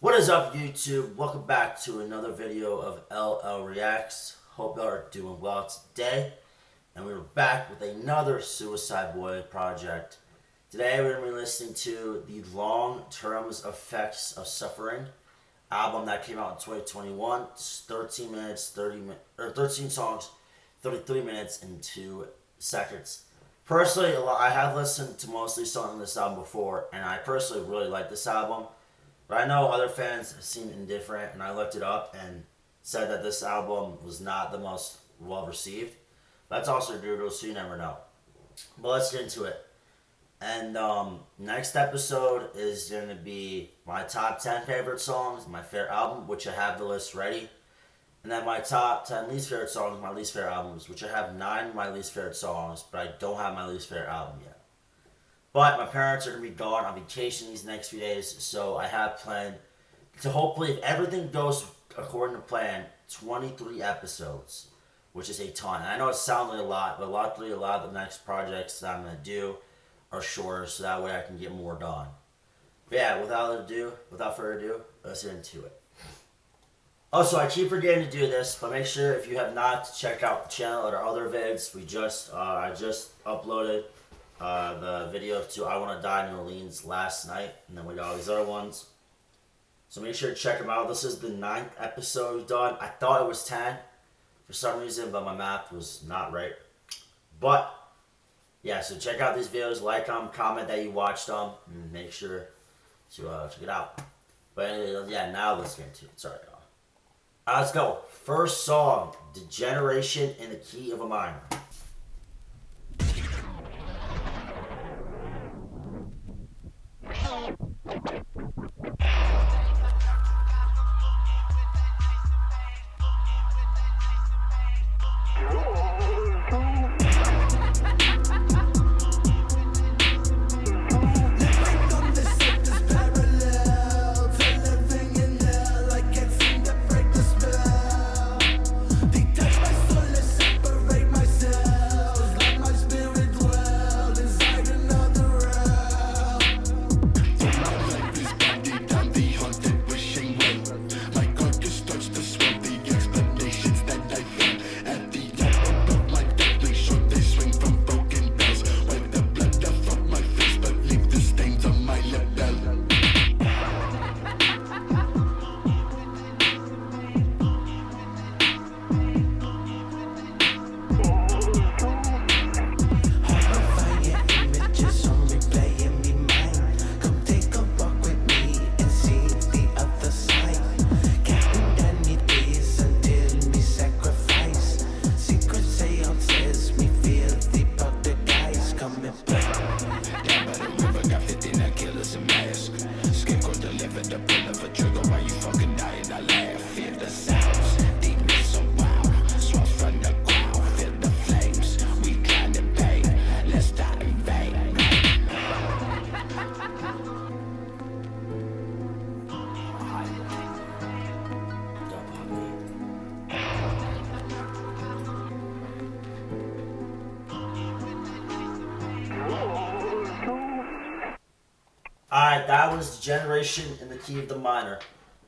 What is up, YouTube? Welcome back to another video of LL Reacts. Hope y'all are doing well today. And we're back with another Suicide Boy project. Today we're going to be listening to the Long Terms Effects of Suffering album that came out in 2021. It's 13 songs, 33 minutes and 2 seconds. Personally, I have listened to most of these songs on this album before, and I personally really like this album. But I know other fans seem indifferent, and I looked it up and said that this album was not the most well received. That's also Google, so you never know. But let's get into it. And next episode is going to be my top 10 favorite songs, my favorite album, which I have the list ready. And then my top 10 least favorite songs, my least favorite albums, which I have 9 of my least favorite songs, but I don't have my least favorite album yet. But my parents are going to be gone on vacation these next few days, so I have planned to hopefully, if everything goes according to plan, 23 episodes, which is a ton. And I know it sounds like a lot, but luckily a lot of the next projects that I'm going to do are shorter, so that way I can get more done. But yeah, without further ado, let's get into it. Also, I keep forgetting to do this, but make sure if you have not checked out the channel or other vids. I just uploaded the video to I Want to Die New Orleans last night, and then we got all these other ones. So make sure to check them out. This is the 9th episode we've done. I thought it was 10 for some reason, but my math was not right. But yeah, so check out these videos, like them, comment that you watched them, and make sure to check it out. But yeah, now let's get into it. Sorry, y'all. Let's go. First song, Degeneration in the Key of a Minor. Alright, that was Degeneration in the Key of the Minor.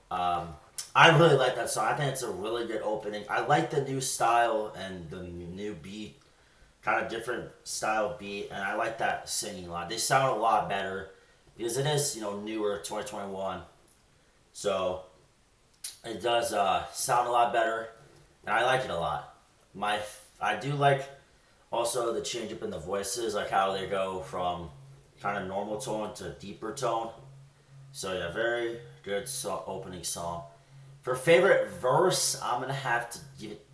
I really like that song. I think it's a really good opening. I like the new style and the new beat. Kind of different style beat. And I like that singing a lot. They sound a lot better. Because it is, newer, 2021. So, it does sound a lot better. And I like it a lot. I do like also the change up in the voices. Like how they go from kind of normal tone to deeper tone. So yeah, very good opening song. For favorite verse, I'm gonna have to give it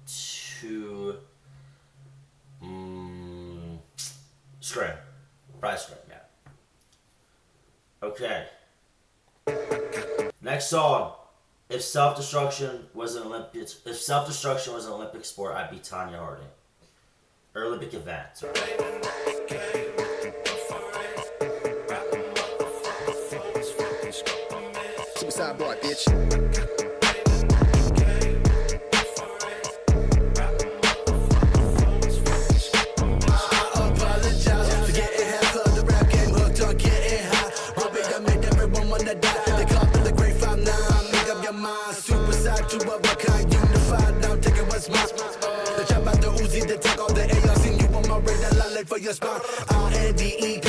to Scream. Probably Scream, yeah. Okay. Next song. If self-destruction was an Olympic sport, I'd be Tanya Harding. Or Olympic event. Sorry. Suicide boy, bitch. They call me the great 5'9". mind. Suicide to a kind, unified. I'm taking what's mine. The chop out the Uzi, the take all the AR. Seen you on my radar, I lay for your spine. RNDEPENDENT.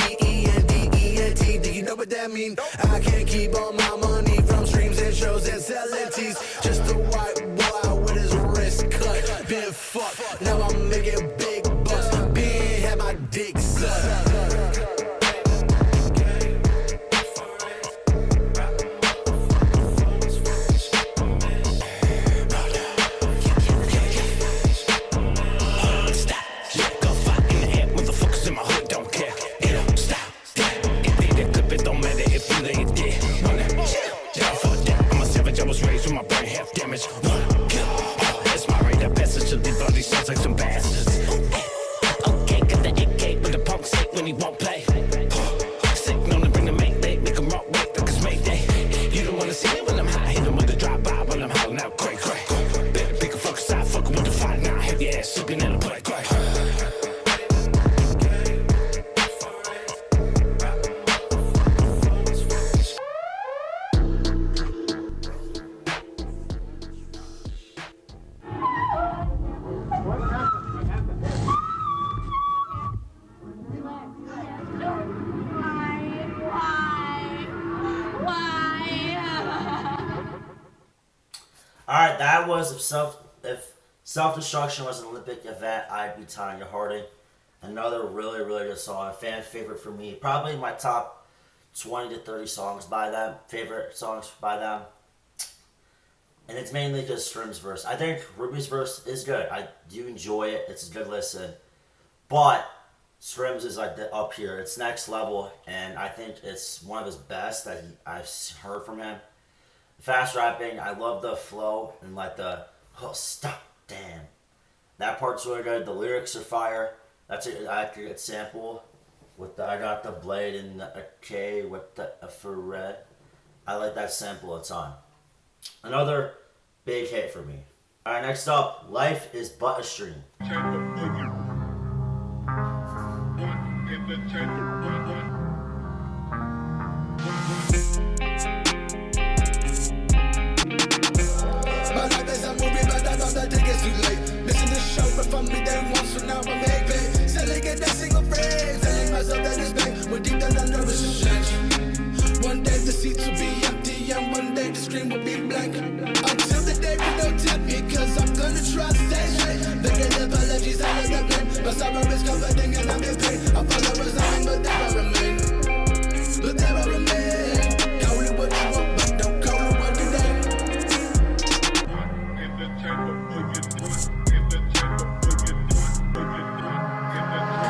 Do you know what that mean? I can't keep all my money from streams and shows and selling teas. Just a white boy with his wrist cut. Been fucked, now I'm making big bucks. Been had my dick sucked. Like some bastards. Okay, got the AK with the punk sick when he won't play. Sick, known to bring the mate, they make him rock wait like it's Mayday. You don't wanna see me when I'm high, hit him with the drop by when I'm howling out cray cray. Better pick a fucking side, fucking with the fight now. Have your ass looking at a play cray. Alright, that was if self-destruction was an Olympic event, I'd be Tanya Harding. Another really, really good song. A fan favorite for me. Probably my top 20 to 30 songs by them. Favorite songs by them. And it's mainly just Strim's verse. I think Ruby's verse is good. I do enjoy it. It's a good listen. But Strim's is like up here. It's next level. And I think it's one of his best that I've heard from him. Fast rapping, I love the flow and like the, oh, stop, damn. That part's really good. The lyrics are fire. That's an accurate sample. With the, I got the blade and the K with the infrared. I like that sample it's on. Another big hit for me. Alright, next up, Life is But a Stream. I think it's too late. Missing the show, but from me then once, so now I make pay. Selling it that single phrase, telling myself that it's back. When deep down I'm nervous and change. One day the seats will be empty, and one day the screen will be blank. Until the day we don't tip me, cause I'm gonna try to stay straight. Begging apologies, I let them blame. My sorrow is comforting and I'm in pain. I follow resign, but there I remain. But there I remain. Call it what you want, but don't call it what you name.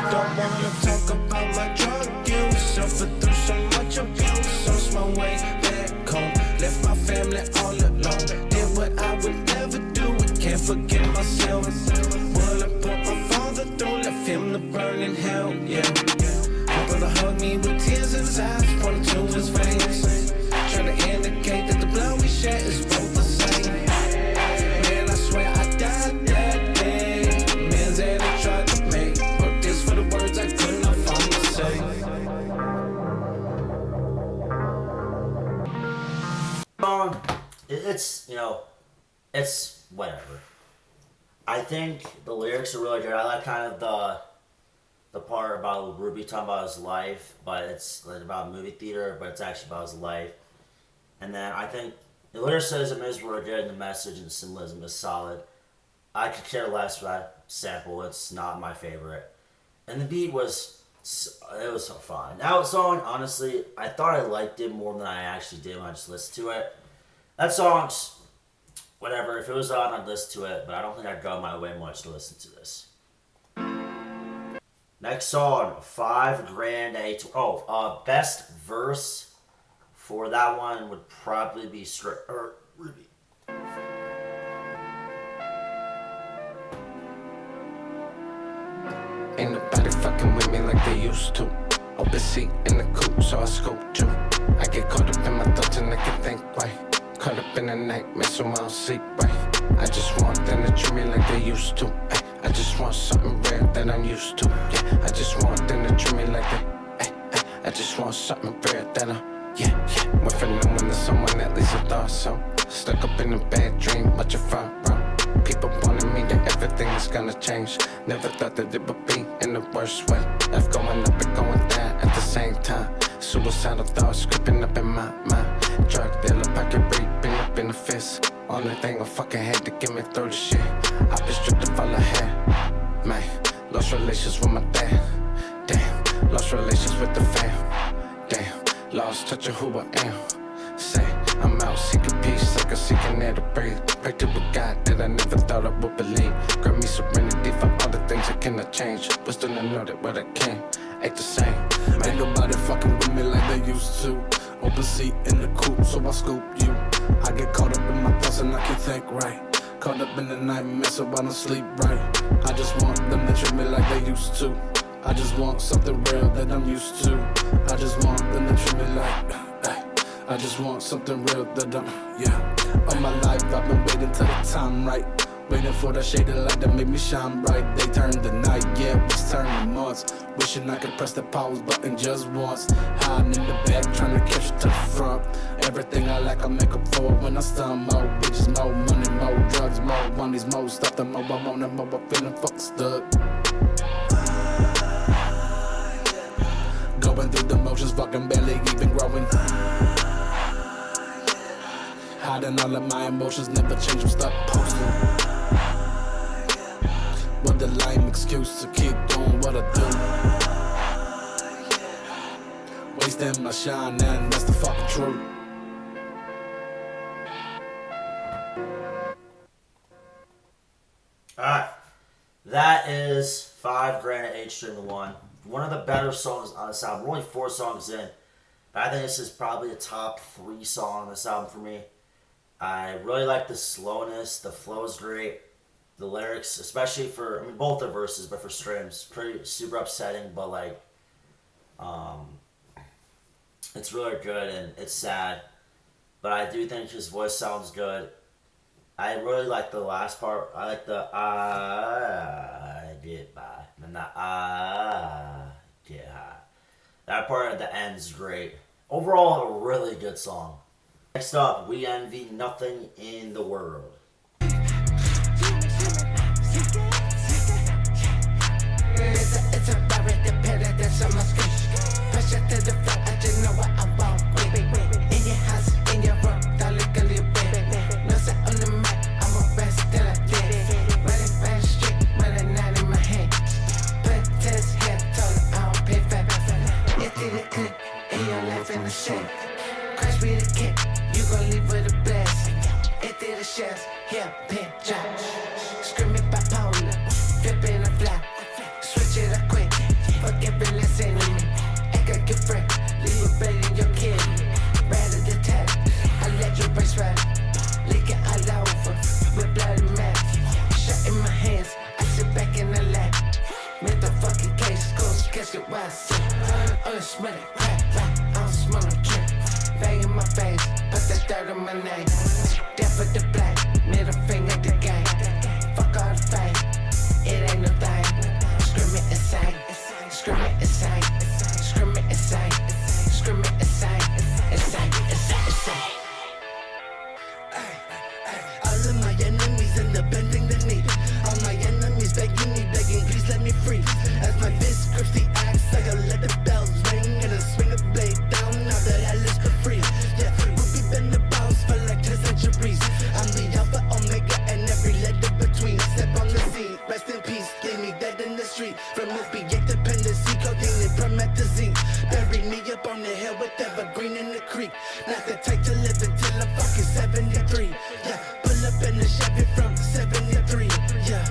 Don't wanna talk about my drug use. Suffered through so much abuse. Lost my way back home. Left my family all alone. Did what I would never do. I can't forgive myself. Well, I put my father through. Left him to burn in hell, yeah. My brother hugged me with tears in his eyes, pointing to his veins. Trying to indicate that the blood we share is both the same. Man, I swear I died that day. Men's that I tried to make. Wrote this for the words I could not find to say. It's, you know, it's whatever. I think the lyrics are really good. I like kind of the part about Ruby talking about his life, but it's like about a movie theater, but it's actually about his life. And then I think the lyricism is really good, and the message and symbolism is solid. I could care less for that sample. It's not my favorite. And the beat was, it was so fun. That song, honestly, I thought I liked it more than I actually did when I just listened to it. That song's, whatever, if it was on, I'd listen to it, but I don't think I'd go my way much to listen to this. Next song, $5 grand best verse for that one would probably be Ruby. Ain't nobody fucking with me like they used to. Open seat in the coupe, so I scope too. I get caught up in my thoughts and I can think right. Caught up in a nightmare, so I don't sleep right. I just want them to treat me like they used to. I just want something rare that I'm used to. Yeah, I just want them to treat me like they. I just want something rare that I'm. Yeah. Went from no one to someone, at least I thought so. stuck up in a bad dream, watch it front row. People wanted me that everything is gonna change. Never thought that it would be in the worst way. Life going up and going down at the same time. Suicidal thoughts creeping up in my mind. Drug dealer, pocket reaping up in the fist. Only thing I fucking had to get me through the shit. I've been stripped of all I had. Man, lost relations with my dad. Damn, lost relations with the fam. Damn, lost touch of who I am. Say, I'm out seeking peace, like a seeking air to breathe. Pray to a God that I never thought I would believe. Grant me serenity for all the things I cannot change. Wisdom to know that what I can ain't the same. Ain't nobody fucking with me like they used to. Open seat in the coupe, so I scoop you. I get caught up in my thoughts and I can't think right. Caught up in the nightmare, so I don't sleep right. I just want them to treat me like they used to. I just want something real that I'm used to. I just want them to treat me like, I just want something real that I'm, yeah. All my life I've been waiting till the time right. Waiting for that shade of light that made me shine bright. They turned the night, yeah, we turned the months. Wishing I could press the pause button just once. Hiding in the back, trying to catch it to the front. Everything I lack, I make up for it when I stun. More bitches, more money, more drugs, more monies, more stuff. The more I want, the more I'm feeling fucked stuck. Going through the motions, fucking barely even growing. Hiding all of my emotions, never change, I'm stuck posting. What the lame excuse to keep doing what I do. Wasting my shine, and that's the fucking truth. Alright, that is 5 Granite H String 1. One of the better songs on this album. We're only 4 songs in, but I think this is probably a top 3 song on this album for me. I really like the slowness, the flow is great, the lyrics, especially for, I mean, both the verses, but for Streams, pretty super upsetting, but like, it's really good and it's sad, but I do think his voice sounds good. I really like the last part. I like the I get by and the I get high. That part at the end is great. Overall, a really good song. Next up, We Envy Nothing in the World. It's a barrier, the pit that's on my screen. Pressure to the floor, I just know what I want. In your house, in your room, don't look a little bit. No set on the mic, I'm a best till I did. Running fast, strict, with a 9 in my hand. Put to his head, told him I don't pay fat. It did a click, in your life in the shade. Crash with a kick, you gon' leave with a blast. It did a shells, here, pin, drop. Screaming bipolar, flipping a fly. Switch it up quick, fuck every last enemy. I got your friend, leave a blade in your kid. Right at the tap, I let your brace ride. Leaking all over, with blood and mad. Shot in my hands, I sit back in the lap. Make the fucking case, ghost casket where I sit. Oh, you smell it, crack, I don't smell no drink. Bang in my face, put that dirt on my name. Death with the black, middle finger the gang. Fuck all the fame, it ain't no thing. Scream it insane, scream it insane, scream it insane, scream it insane, insane, insane, insane. All of my enemies in the bending the knee. All my enemies begging me, begging, please let me free. As my fist grips the axe, I go let the bells ring and I swing a blade down. Now that hell is for free. Yeah, we've been the boss for like 10 centuries. I'm the alpha, omega, and every letter between. Step on the scene, rest in peace. Leave me dead in the street. From opiate dependency, codeine and promethazine. Bury me up on the hill with evergreen in the creek. Not the type to live until I'm fucking 73. Yeah, pull up in the Chevy from 73. Yeah.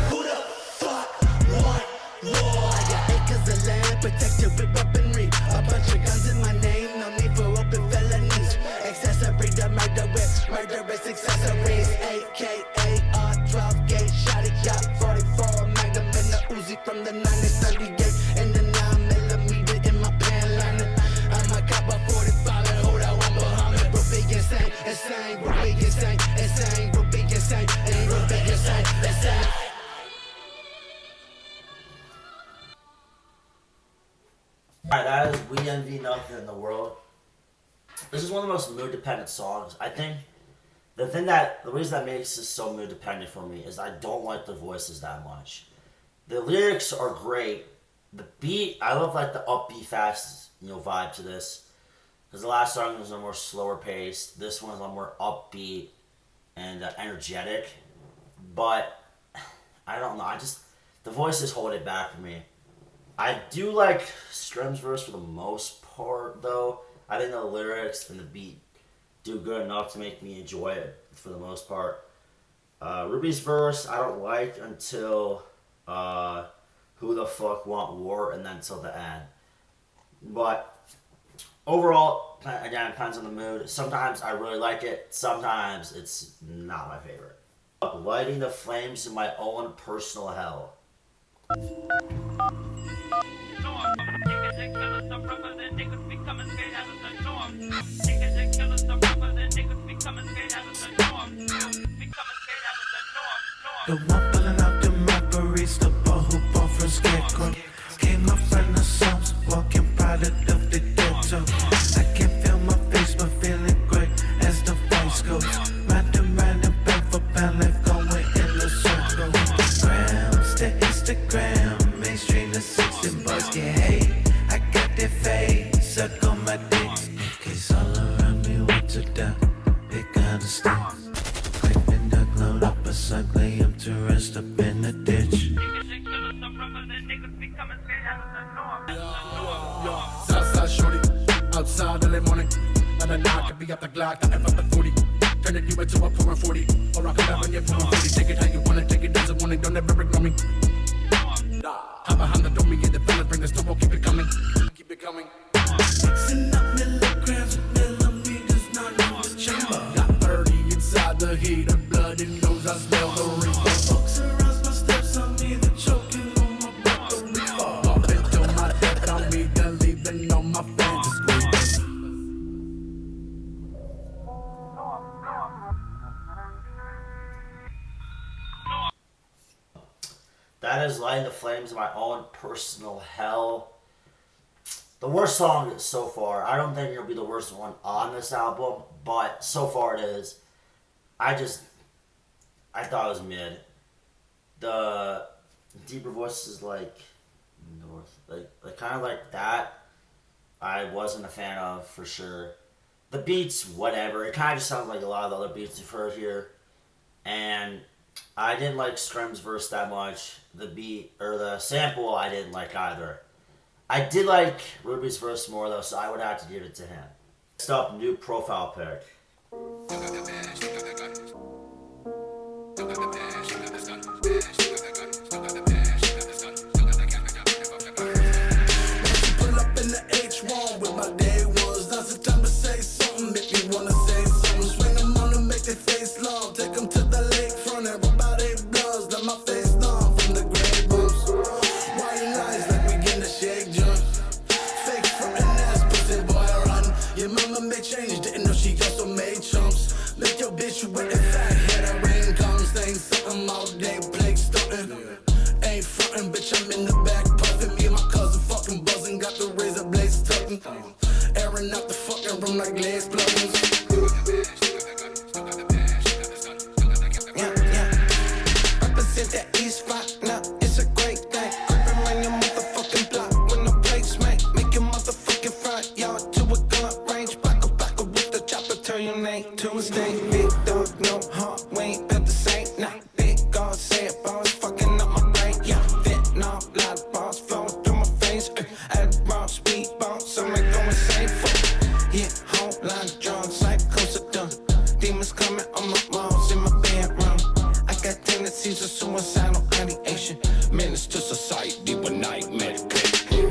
Who the fuck want war? I got acres of land protected with weaponry. A bunch of guns in my name, no need for open felonies. Accessory to murder with murderous accessories. AKA R12 gauge shot it, got 44 Magnum and the Uzi from the 938 and the 9mm in my pan liner. I'm a cop of 45 and hold out one Muhammad. We'll be insane, insane, we'll be insane, insane, we'll be insane, and we'll be insane, insane. Alright, that is We Envy Nothing in the World. This is one of the most mood dependent songs. I think the reason that makes this so mood dependent for me is I don't like the voices that much. The lyrics are great. The beat, I love like the upbeat, fast, vibe to this. Because the last song was a more slower paced. This one is a lot more upbeat and energetic. But I don't know. The voices hold it back for me. I do like Scrim's verse for the most part, though. I think the lyrics and the beat do good enough to make me enjoy it for the most part. Ruby's verse I don't like until Who the Fuck Want War and then till the end. But overall, again, it depends on the mood. Sometimes I really like it. Sometimes it's not my favorite. Lighting the flames in my own personal hell. The one pulling out the mockeries, the ball who bought from Scarecrow. Came up from the slums, walking product of the ghetto. I can feel my face, but feeling great as the voice goes. Round and back for pound, life going in the circle. Grams to Instagram, mainstream to 16 boys get hate. I got that face, suck on my dick. In case all around me want to die, they gotta stay. Craving duck, load up a suck, lay up to rest up in the ditch. Southside shorty, outside early morning. And a knock could be up the Glock, I never the 40. Turn it you into a pouring 40. Or I could have you pouring 40. Take it how you wanna, take it as a warning, don't ever ignore me. Hop behind the door, me and the fellas bring the store, keep it coming. Keep it coming. Mixing up milligrams with millimeters, not in the chamber. Got 30 inside the heater, blood and nose, I smell the reaper. Folks around my steps, I'm either choking on my breath or reefer. Up until my death, I'm either leaving on my fans. That is Lighting the Flames in My Own Personal Hell. The worst song so far. I don't think it'll be the worst one on this album, but so far it is. I thought it was mid. The deeper voices like North, like kind of like that, I wasn't a fan of for sure. The beats, whatever. It kind of just sounds like a lot of the other beats you've heard here, and I didn't like Scrim's verse that much. The beat or the sample I didn't like either. I did like Ruby's verse more though, so I would have to give it to him. Next up, new profile pic. Pull up in the H1 with my day ones. Now's the time to say something. Make me wanna say something. Swing them on and make their face long. Take them to the lakefront. Everybody blows. Let my face long from the grave rooms. White lines like we getting a shake jump. Fake from an ass pussy boy run. Your mama made change. Didn't know she also made chumps. Make your bitch with the fat head. Her rain comes. Saying something all day. Play stunting. Ain't frontin', bitch. I'm in the back puffin'. Me and my cousin fucking buzzing. Got the razor blades tucking. Airing out the fucking room like glass plugins. Represent that East Rock, now it's a great thing. Creeping around your motherfucking block with no placement. Make your motherfucking front yard to a gun range. Back with the chopper, turn your name to a stain. Big dog, no heart, we ain't built the same. Nah, big God, say it, bars fucking up my brain. Yeah, fentanyl, lot of bars flowing through my veins. At raw speed bumps, I'm like going insane. Yeah, whole line of drugs like close to done. Demons coming on my walls in my bedroom. I got tendencies of suicidal ideation. Menace to society with night medication.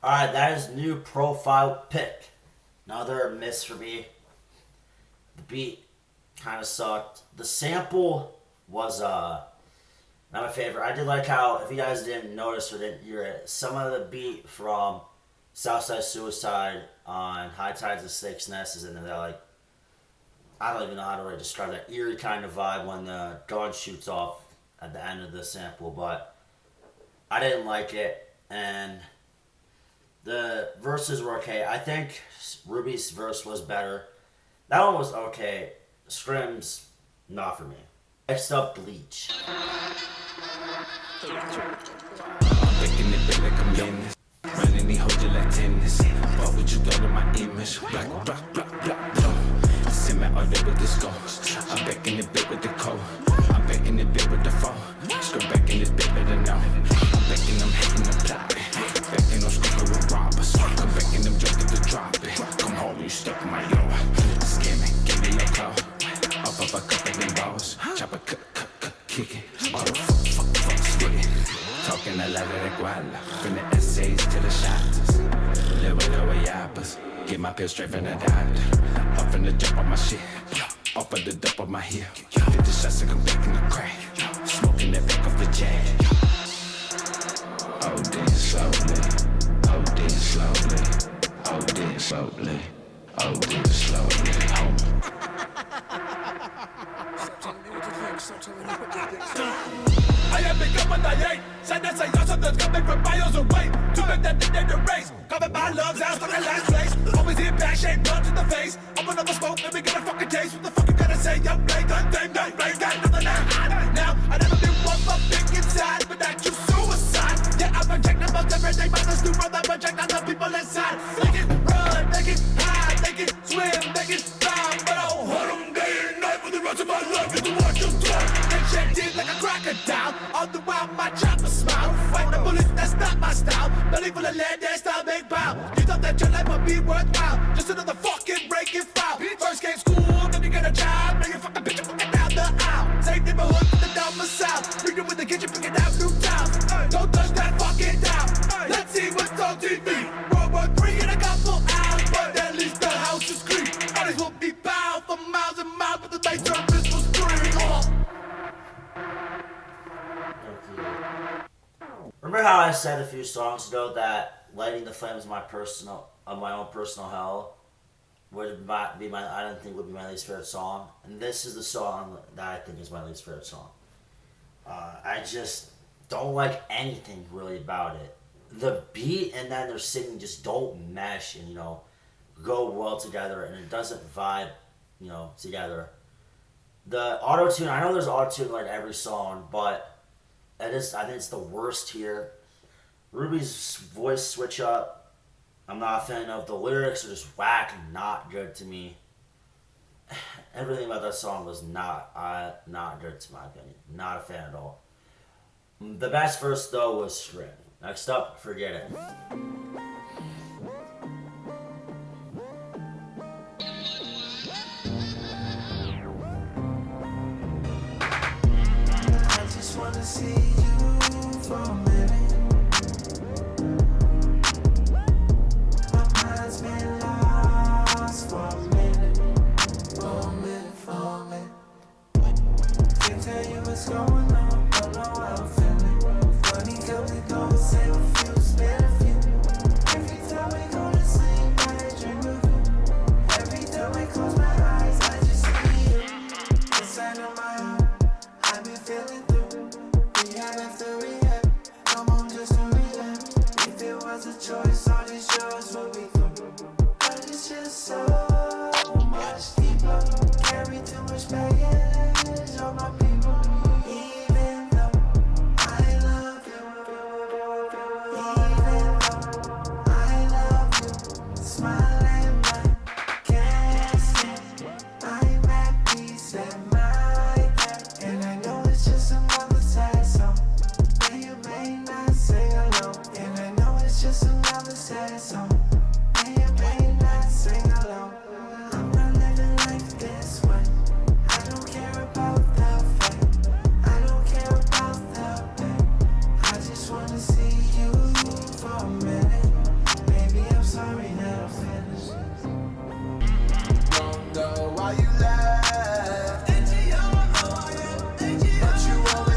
Alright, that is new profile pic. Another miss for me. The beat kind of sucked. The sample was not my favorite. I did like how, if you guys didn't notice or didn't hear it, some of the beat from Southside Suicide on High Tides of Snake's Nest is in there. Like, I don't even know how to really describe that eerie kind of vibe when the gun shoots off at the end of the sample, but I didn't like it, and the verses were okay. I think Ruby's verse was better. That one was okay. Scrim's not for me. Next up, Bleach. I'm making it feel like I'm in this. Running these hoes like tennis. What would you throw to my image? Black, black, black, black, black. Send me all there with the scores. I'm back in the bed with the code. I'm back in the bed with the phone. Screw back in this bed with the now. I'm back in them hitting the plot. Back in those screaming with robbers. Come back in them junkies to drop it. Come home, you stuck in my yard. Scam me, give me your call. Off of a couple of them balls. Chop a cut, kick it. All the fuck, spit. Talking a lot of that guala. From the essays to the shots. Live with the yappers. Get my pills straight from the doctor. Up from the jump on my shit. Off of the dump on my heel. Did the shots and come back in the crack. Smoking that back off the jack. Oh, then slowly. Oh, then slowly. Oh, then slowly. Oh, then slowly. I am big up on the 8. Said that say y'all something's coming from miles away. To make that in the race. Cover my lungs out on the last place. Always in back shape, blood to the face. I'm another smoke, let me get a fucking taste. What the fuck you gotta say? Young Blake, gun thing, gun break, got nothing now. I never been one for big inside, but that you suicide. Yeah, I project about everything, but I still run that project on the people inside. They can run, they can hide, they can swim, they can drown, but I'll hold them day and night for the rest of my life. Is to watch them die. They checked like a crocodile. All the while my chopper smile. Fight the bullets, that's not my style. Belly full of lead, that's not big bow. You thought that your life would be worthwhile. Just another fucking breaking foul. First came school, then you get a job. Now you fucking bitch, you fucking down the aisle. Same neighborhood with the domicile. Bring it with the kitchen, bring it out new town. Don't touch that fucking down. Let's see what's on TV. World War III in a couple hours, but at least the house is clean. Bodies will be bound for miles and miles, but the night surface was free. Remember how I said a few songs ago that lighting the flames of my own personal hell would be my I didn't think would be my least favorite song, and this is the song that I think is my least favorite song. I just don't like anything really about it. The beat and then their singing just don't mesh and go well together, and it doesn't vibe together. The auto tune, I know there's auto tune like every song, but I think it's the worst here. Ruby's voice switch up, I'm not a fan of. The lyrics are just whack and not good to me. Everything about that song was not good to my opinion. Not a fan at all. The best verse though was Scrim. Next up, Forget It. I just wanna see you for a minute. My mind's been lost for a minute. For a minute. Can't tell you what's going on, don't know how I'm feeling. Money comes and goes, say a few, spend a few. Every time we go to sleep, I dream of you. Every time I close my eyes, I just see you. Inside of my heart, I've been feeling through. Rehab after rehab, come on just to relapse. If it was a choice, all these shows would be through. But it's just so much deeper. Carry too much baggage on my people. Even though I love you, even though I love you, smile and my can't stand. I'm at peace at my back, and I know it's just another sad song. May or may not sing along, and I know it's just another sad song. May or may not sing along. I'm not living life this way. I don't care about the fame. I don't care about the pain. I just wanna see you for a minute. Baby, I'm sorry that I'm finished. Wonder why you left, but you always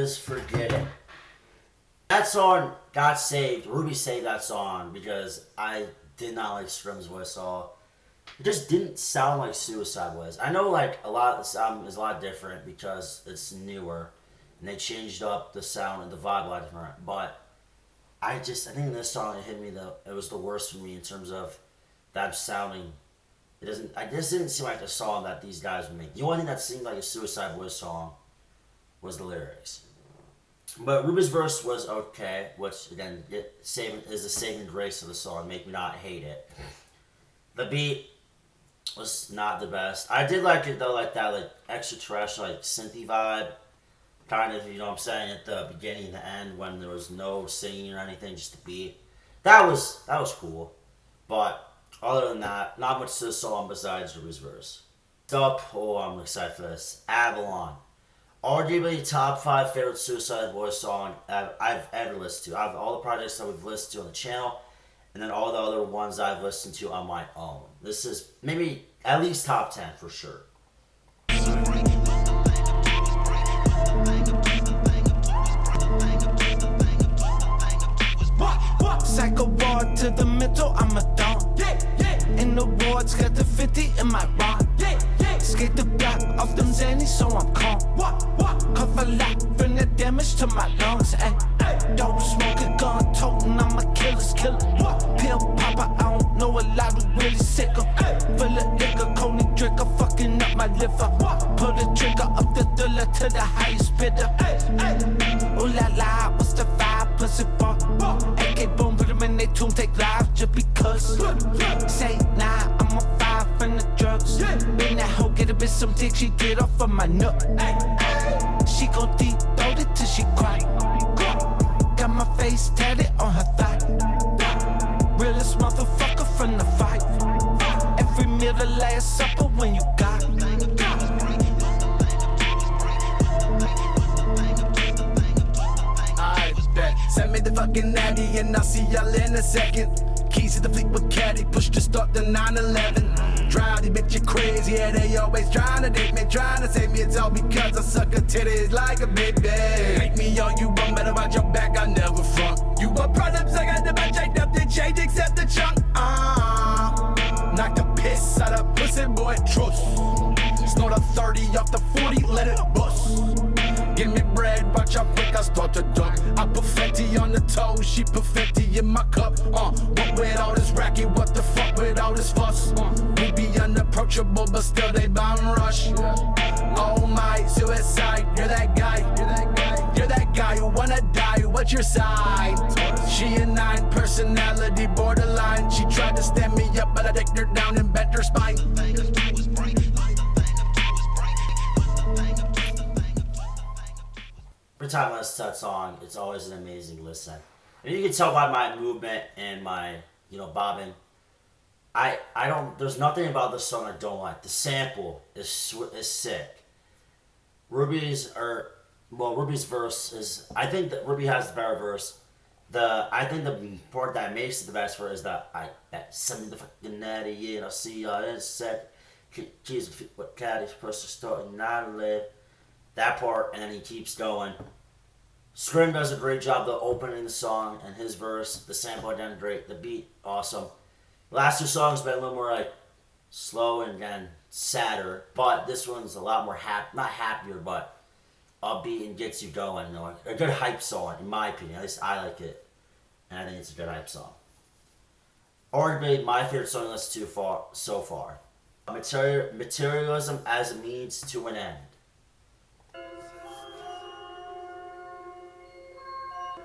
is Forget It. That song got saved. Ruby saved that song because I did not like Scrim's voice at all. It just didn't sound like Suicide Boys. I know like a lot of this album is a lot different because it's newer and they changed up the sound and the vibe a lot different. But I think this song it hit me it was the worst for me in terms of that sounding. I just didn't seem like the song that these guys would make. The only thing that seemed like a Suicide Boys song was the lyrics. But Ruby's verse was okay, which again is the saving grace of the song, make me not hate it. The beat was not the best. I did like it though, like that like extraterrestrial like synthy vibe, kind of, you know what I'm saying, at the beginning and the end when there was no singing or anything, just the beat. That was cool. But other than that, not much to the song besides Ruby's verse. I'm excited for this. Avalon. Arguably top 5 favorite Suicide Boys song I've ever listened to. Out of all the projects that we've listened to on the channel, and then all the other ones I've listened to on my own. This is maybe at least top 10 for sure. Psycho ward to the middle, I'm a don. In the wards, got the 50 in my rod. Skate the block off them Zannies, so I'm calm. Cough a lot, bring the damage to my lungs. Ay. Dope smoking, gun toting, I'm a killer's killer. Pill popper, I don't know a lot who really sick of. Full of liquor, Coney drinker, fucking up my liver. Pull the trigger up the thriller to the highest bidder. Ooh la la, what's the vibe, pussy fuck? AK boom, put them in they tomb, take lives just because. Say nah, I'm a 5 from the drugs. Been that hoe, get a bitch some dick, she get off of my nut. She gon' deep throat it till she cry. Got my face tatted on her thigh. Realest motherfucker from the fight. Every meal the last supper when you got. Send me the fucking natty and I'll see y'all in a second. Keys to the Fleetwood caddy, push to start the 911. Drive the bitch you crazy, yeah, they always trying to date me, trying to save me. It's all because I suck her titties like a baby. Make me all you want, better watch your back, I never front. You want problems, I got the bunch, ain't nothing changed except the chunk. Knock the piss out of pussy boy, trust. Snort a 30 off the 40, let it bust. Give me bread, watch how quick I start to duck. I put Fenty on the toe, she put Fenty in my cup. What with all this racket, what the fuck with all this fuss? We be unapproachable, but still they bound rush. Oh my, suicide, you're that guy. You're that guy who wanna die, what's your side? She a 9 personality, borderline. She tried to stand me up, but I dicked her down and bent her spine. Every time I listen to that song, it's always an amazing listen. And you can tell by my movement and my, bobbing. There's nothing about this song I don't like. The sample is sick. Ruby's verse is, I think that Ruby has the better verse. I think the part that makes it the best for is that send me the fucking natty, yeah, and I'll see y'all in a sec. Keys and what caddies, supposed to start and not live. That part, and then he keeps going. Scrim does a great job the opening the song and his verse. The sample again great. The beat awesome. The last 2 songs been a little more like slow and again sadder, but this one's a lot more not happier, but upbeat and gets you going. A good hype song in my opinion. At least I like it, and I think it's a good hype song. Arguably my favorite song to listen to so far. Materialism as a means to an end.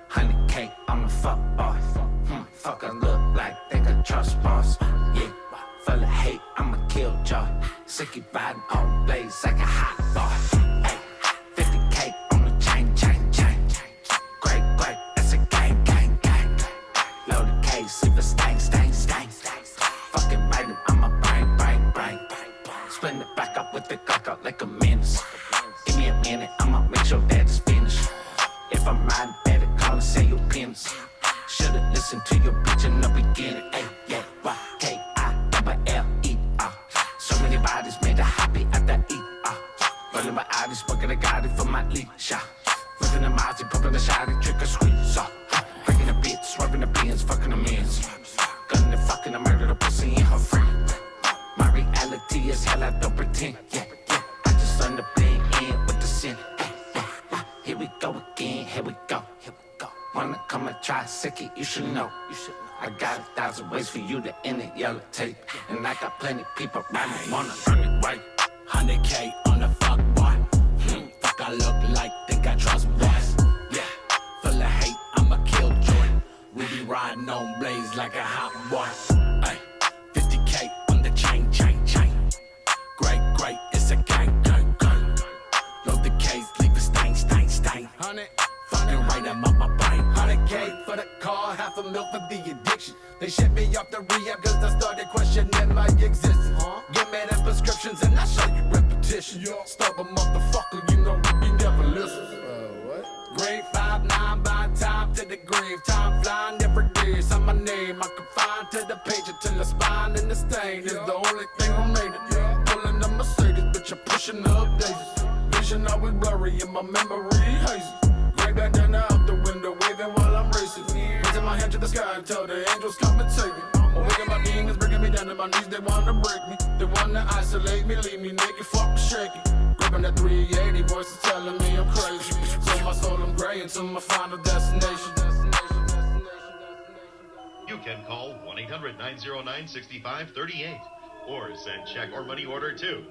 100K, I'm a fuck boss. Fucker look like they could trust boss. Yeah, full of hate, I'm a kill jar. Sick you riding on blades like a hot bar. Hey, 50K on the chain. Great, that's a gang. Load the case, leave a stain. Fucking writing, I'm a brain. Split it back up with the cock out like a menace. Give me a minute, I'ma make sure that it's finished. If I'm riding, better call and say your penis. Should've listened to your bitch in the beginning. Ayy, YKILLE. So many bodies made a happy at the E. seeing her friend. My reality is hell, I don't pretend. Yeah, yeah. I just learned to blend in with the sin. Here we go again, here we go, here we go. Wanna come and try second, you should know. I got 1,000 ways for you to end it, yellow tape. And I got plenty people around me, wanna run it right. 100K on the fuck boy. Fuck I look like, think I trust boys. Yeah, full of hate, I'ma kill joy. We be riding on blades like a hot boy. Ay, 50K on the chain. Great, it's a gang. Load the case, leave a stain. 100, fucking right, I'm on my brain. 100K for the car, $500,000 for the addiction. They shipped me off the rehab cause I started questioning my existence. Give me them prescriptions and I show you repetition. Stubborn motherfucker, you know we never listen. Grade 5'9", by time to the grave. Time flying every day, it's on my name. I confine to the page until the spine and the stain is the only thing remaining. Pulling the Mercedes, bitch, I'm pushing up daisies. Vision always blurry and my memory hazy. Gray bandana out the window, waving while I'm racing. Raising my hand to the sky until the angels come and take me. Awaken my demons, bringing me down to my knees. They wanna break me, they wanna isolate me, leave me naked, fucking shaky. Gripping that 380, voices telling me I'm crazy. So my soul I'm gray until my final destination. You can call 1-800-909-6538 or send check or money order to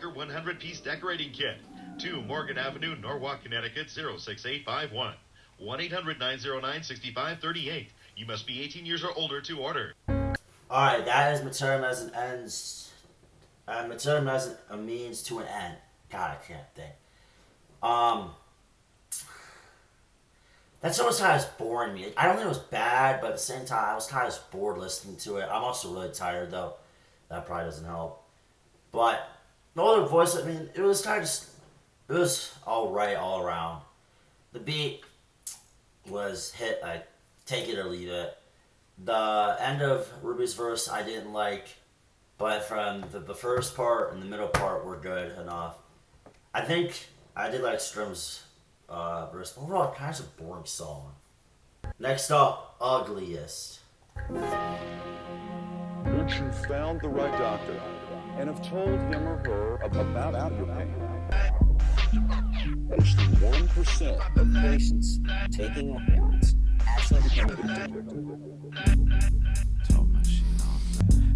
your 100-piece decorating kit to Morgan Avenue, Norwalk, Connecticut 06851. 1-800-909-6538. You must be 18 years or older to order. Alright, that is Material as an ends. Material as a means to an end. God, I can't think. That song was kind of boring me. I don't think it was bad, but at the same time, I was kind of bored listening to it. I'm also really tired, though. That probably doesn't help. But the other voice, I mean, it was kind of just, it was alright all around. The beat was hit, like, take it or leave it. The end of Ruby's verse I didn't like, but from the first part and the middle part were good enough. I think I did like Strum's verse, but overall, kind of a boring song. Next up, Ugliest. Once you've found the right doctor and have told him or her about your pain, less than 1% of patients taking opioids actually become addicted.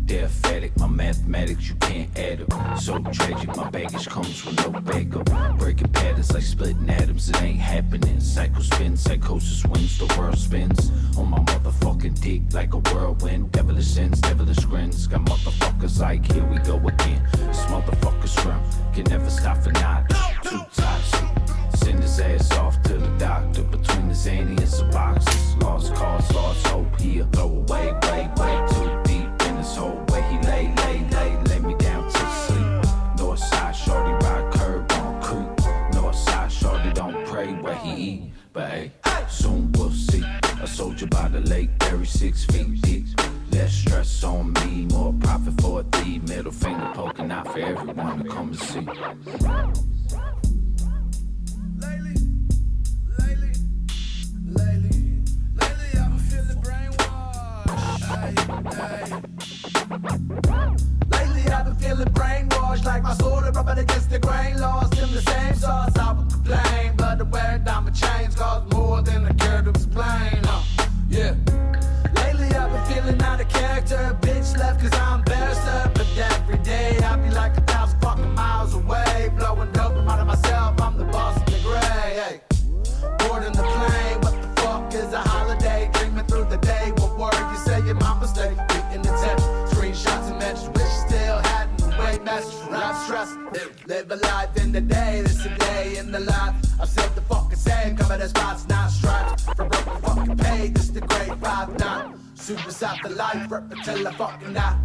They're phatic, my mathematics, you can't add up. So tragic, my baggage comes with no backup. Breaking patterns like splitting atoms, it ain't happening. Cycle spins, psychosis wins, the world spins. On my motherfucking dick like a whirlwind. Devilish sins, devilish grins. Got motherfuckers like, here we go again. This motherfucker's scrum can never stop for not. Too toxic. Send his ass off to the doctor. Between the zany and some boxes. Lost cause, lost hope here. Throw away, way too deep. This whole way he lay me down to sleep. Northside shorty ride curb on creep. Northside shorty don't pray where he eat. But hey, soon we'll see. A soldier by the lake, 36 feet deep. Less stress on me, more profit for a thief. Middle finger poking out for everyone to come and see. Lately, I've been feeling brainwashed. Lately I've been feeling brainwashed, like my soul is rubbing against the grain, lost in the same sauce. I would complain, but the wear down my chains cost more than I care to explain. Yeah. Lately I've been feeling out of character, bitch left cause I'm embarrassed her. But every day I be like 1,000 fucking miles away, blowing dope out of myself. I'm the boss of the gray. Hey. Board in the plane, what the fuck is a holiday? Dreaming through the day, what word you say in my mistake? In the text, screenshots and mentions, wish still hadn't wait message for rap stress. Live a life in the day, this a day in the life. I'm still the fucking same, covered in spots, not stripes. From broken fucking pay, this the grade 5-9. Super south the life, rep until I fucking die.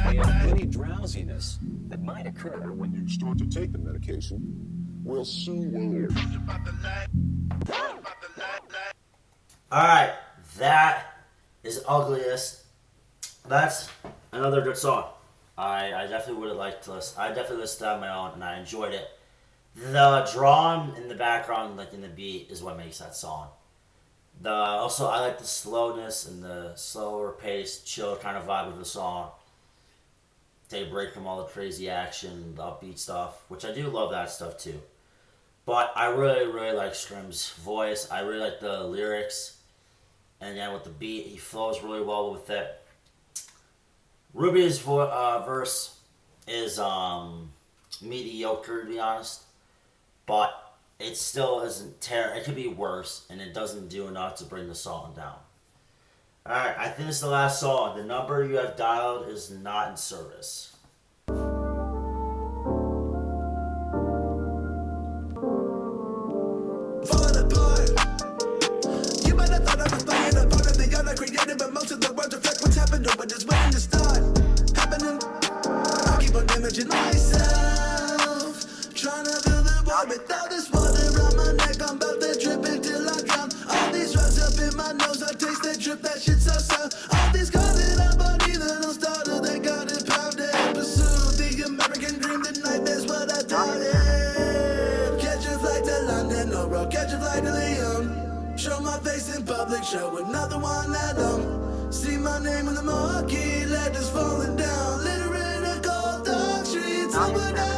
And any drowsiness that might occur when you start to take the medication will soon. Alright, that is Ugliest. That's another good song. I definitely would have liked to listen. I definitely listened to it on my own and I enjoyed it. The drum in the background, like in the beat, is what makes that song. Also I like the slowness and the slower pace, chill kind of vibe of the song. Take a break from all the crazy action, the upbeat stuff, which I do love that stuff too. But I really, really like Scrim's voice. I really like the lyrics, and yeah, with the beat, he flows really well with it. Ruby's verse is mediocre, to be honest, but it still isn't terrible. It could be worse, and it doesn't do enough to bring the song down. Alright, I think it's the last song. The number you have dialed is not in service. Falling apart. You might have thought I was playing a part of the art I created, but most of the words reflect what's happened or what is waiting to start happening. I keep on damaging myself, trying to fill the void without this water around my neck. I'm about to drip until I drown. All these drugs up in my nose, I taste that drip, that shit so sour. All these scars that I body that don't started, they got it pounded. Pursue the American dream, the nightmare's what I doubted. Catch a flight to London, no bro, catch a flight to Lyon. Show my face in public, show another one that see my name in the marquee, letters falling down, litter in the cold dark streets, over down.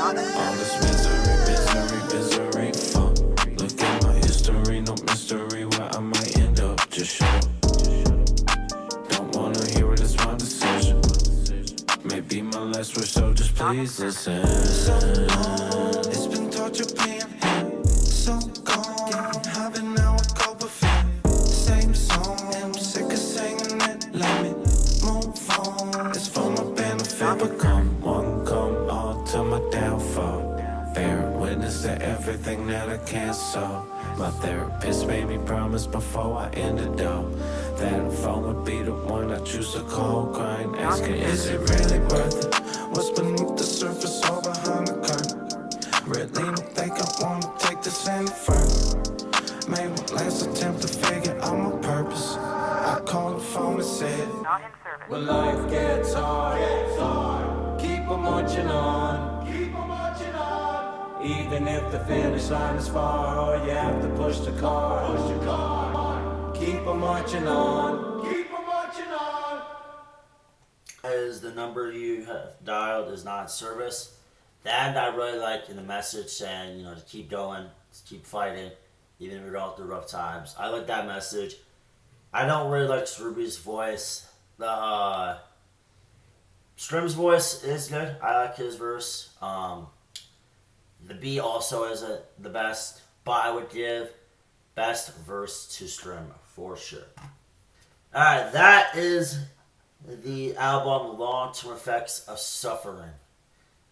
All this misery, fuck. Look at my history, no mystery where I might end up. Just show up. Don't wanna hear it, it's my decision. Maybe my last word, so just please listen. So long, it's been torture being here. So gone, having now I cope with it. Same song, I'm sick of singing it. Let me move on. It's for my benefit, but come one, come all to my downfall. Bear witness to everything that I can't solve. My therapist made me promise before I ended up that a phone would be the one I choose to call, crying, asking, is it really worth it? What's beneath the surface or behind the curtain? Really don't think I wanna take this any further. Made one last attempt to figure out my purpose. I called the phone and said, Not in service. When life gets hard, keep on marching on. Even if the finish line is far, or you have to push the car. Keep on marching on. Is the number you have dialed is not in service. That I really like in the message saying, to keep going, to keep fighting, even if you're going through rough times. I like that message. I don't really like Ruby's voice. The Scrim's voice is good. I like his verse. The beat also isn't the best, but I would give best verse to Scrim for sure. Alright, that is the album Long-Term Effects of Suffering.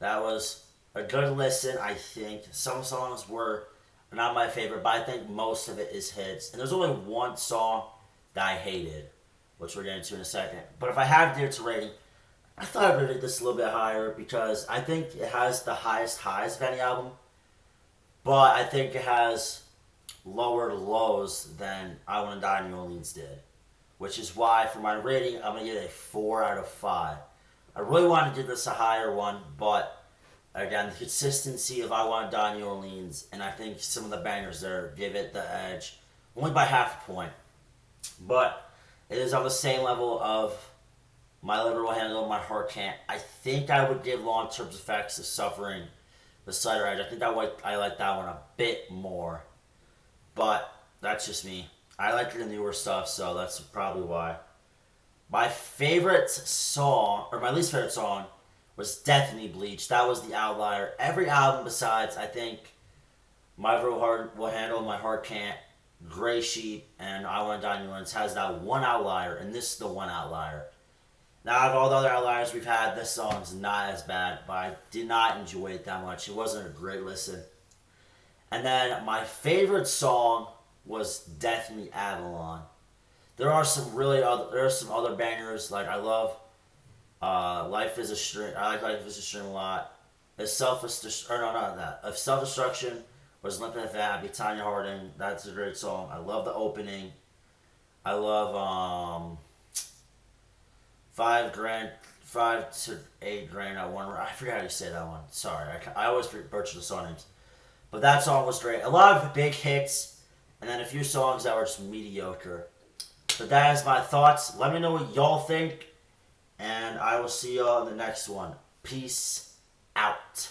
That was a good listen, I think. Some songs were not my favorite, but I think most of it is hits. And there's only one song that I hated, which we're getting to in a second. But if I had to give it a rating, I thought I would rate this a little bit higher because I think it has the highest highs of any album, but I think it has lower lows than I Wanna Die in New Orleans did, which is why for my rating I'm going to give it a 4 out of 5. I really wanted to give this a higher one, but again, the consistency of I Wanna Die in New Orleans and I think some of the bangers there give it the edge, only by half a point, but it is on the same level of My Liver Will Handle, My Heart Can't. I think I would give Long-Term Effects of Suffering the slighter edge. I think I like that one a bit more. But that's just me. I like the newer stuff, so that's probably why. My favorite song, or my least favorite song, was definitely Bleach. That was the outlier. Every album besides, I think, My Liver Will Handle, My Heart Can't, Gray Sheep, and I Wanna Die in New Orleans has that one outlier, and this is the one outlier. Now, out of all the other outliers we've had, this song's not as bad, but I did not enjoy it that much. It wasn't a great listen. And then my favorite song was definitely Avalon. There are some other bangers, like I love Life is a Stream. I like Life is a Stream a lot. Of Self-Destruction Was Limping If Happy, Tanya Harding. That's a great song. I love the opening. I love 5 to 8 grand. I forgot how you say that one. Sorry, I always butcher the song names. But that song was great. A lot of big hits, and then a few songs that were just mediocre. But that is my thoughts. Let me know what y'all think, and I will see y'all in the next one. Peace out.